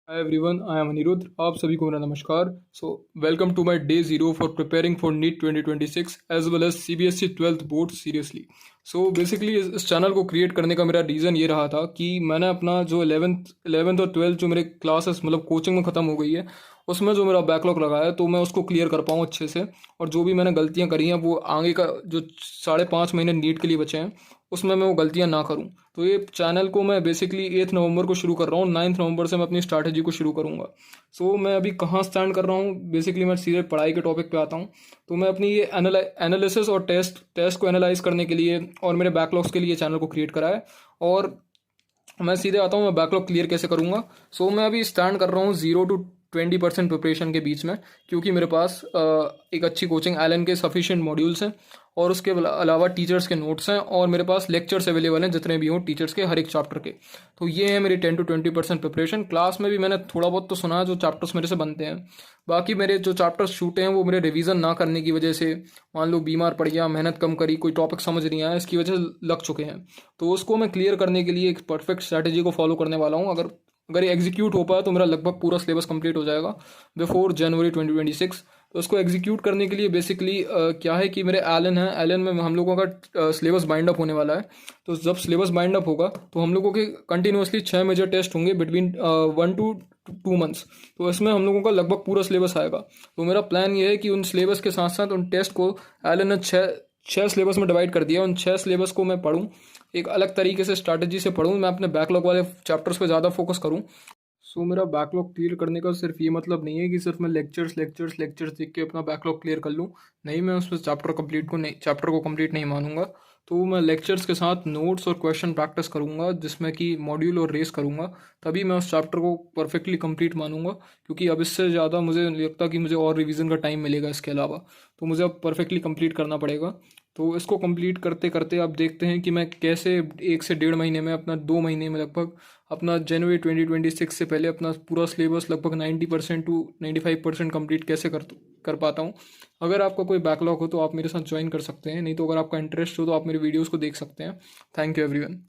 Hi everyone, I am Aniruddh. आप सभी को मेरा नमस्कार। Welcome to my day zero for preparing for NEET 2026 as well as CBSE 12th board seriously. Basically इस channel को create करने का मेरा रीज़न ये रहा था कि मैंने अपना जो 11th और 12th जो मेरे क्लासेस मतलब कोचिंग में ख़त्म हो गई है, उसमें जो मेरा बैकलॉग लगा है तो मैं उसको क्लियर कर पाऊँ अच्छे से। और जो भी मैंने गलतियाँ करी हैं वो आगे का जो 5.5 महीने नीट के लिए बचे हैं उसमें मैं वो गलतियाँ ना करूँ। तो ये चैनल को मैं बेसिकली 8 नवंबर को शुरू कर रहा हूँ। 9 नवंबर से मैं अपनी स्ट्रैटेजी को शुरू करूँगा। मैं अभी कहाँ स्टैंड कर रहा हूँ, बेसिकली मैं सीधे पढ़ाई के टॉपिक पे आता हूँ। तो मैं अपनी ये एनालिसिस और टेस्ट को एनालाइज करने के लिए और मेरे बैकलॉग्स के लिए चैनल को क्रिएट करा है। और मैं सीधे आता हूँ, मैं बैकलॉग क्लियर कैसे करूँगा। मैं अभी स्टैंड कर रहा हूँ 0 to 20% प्रिपरेशन के बीच में, क्योंकि मेरे पास एक अच्छी कोचिंग एलन के सफिशिएंट मॉड्यूल्स हैं और उसके अलावा टीचर्स के नोट्स हैं और मेरे पास लेक्चर्स अवेलेबल हैं जितने भी हों टीचर्स के हर एक चैप्टर के। तो ये है मेरी 10 to 20% प्रिपरेशन। क्लास में भी मैंने थोड़ा बहुत तो सुना है जो चैप्टर्स मेरे से बनते हैं। बाकी मेरे जो चैप्टर्स छूटे हैं वो मेरे रिवीजन ना करने की वजह से, मान लो बीमार पड़ गया, मेहनत कम करी, कोई टॉपिक समझ नहीं आया, इसकी वजह से लग चुके हैं। तो उसको मैं क्लियर करने के लिए एक परफेक्ट स्ट्रैटेजी को फॉलो करने वाला हूँ। अगर ये एग्जीक्यूट हो पाया तो मेरा लगभग पूरा सिलेबस कंप्लीट हो जाएगा बिफोर जनवरी 2026। तो उसको एग्जीक्यूट करने के लिए बेसिकली क्या है कि मेरे एलन में हम लोगों का सिलेबस बाइंड अप होने वाला है। तो जब सिलेबस बाइंड अप होगा तो हम लोगों के कंटिन्यूसली 6 मेजर टेस्ट होंगे बिटवीन 1 to 2 मंथ्स। तो इसमें हम लोगों का लगभग पूरा सिलेबस आएगा। तो मेरा प्लान ये है कि उन सिलेबस के साथ साथ उन टेस्ट को एलन ने छः सिलेबस में डिवाइड कर दिया। उन 6 सिलेबस को मैं पढूं, एक अलग तरीके से स्ट्रैटेजी से पढूं। मैं अपने बैकलॉग वाले चैप्टर्स पे ज़्यादा फोकस करूं। मेरा बैकलॉग क्लियर करने का सिर्फ ये मतलब नहीं है कि सिर्फ मैं लेक्चर्स देख के अपना बैकलॉग क्लियर कर लूँ। नहीं, मैं उस चैप्टर को कंप्लीट नहीं मानूंगा। तो मैं लेक्चर्स के साथ नोट्स और क्वेश्चन प्रैक्टिस करूंगा, जिसमें कि मॉड्यूल और रेस करूंगा। तभी मैं उस चैप्टर को परफेक्टली कंप्लीट मानूंगा, क्योंकि अब इससे ज़्यादा मुझे नहीं लगता कि मुझे और रिवीजन का टाइम मिलेगा इसके अलावा। तो मुझे अब परफेक्टली कंप्लीट करना पड़ेगा। तो इसको कंप्लीट करते करते आप देखते हैं कि मैं कैसे 1 से 1.5 महीने में, अपना 2 महीने में लगभग, अपना जनवरी 2026 से पहले अपना पूरा सिलेबस लगभग 90% to 95% कंप्लीट कैसे कर पाता हूँ। अगर आपका कोई बैकलॉग हो तो आप मेरे साथ ज्वाइन कर सकते हैं, नहीं तो अगर आपका इंटरेस्ट हो तो आप मेरे वीडियोस को देख सकते हैं। Thank you everyone.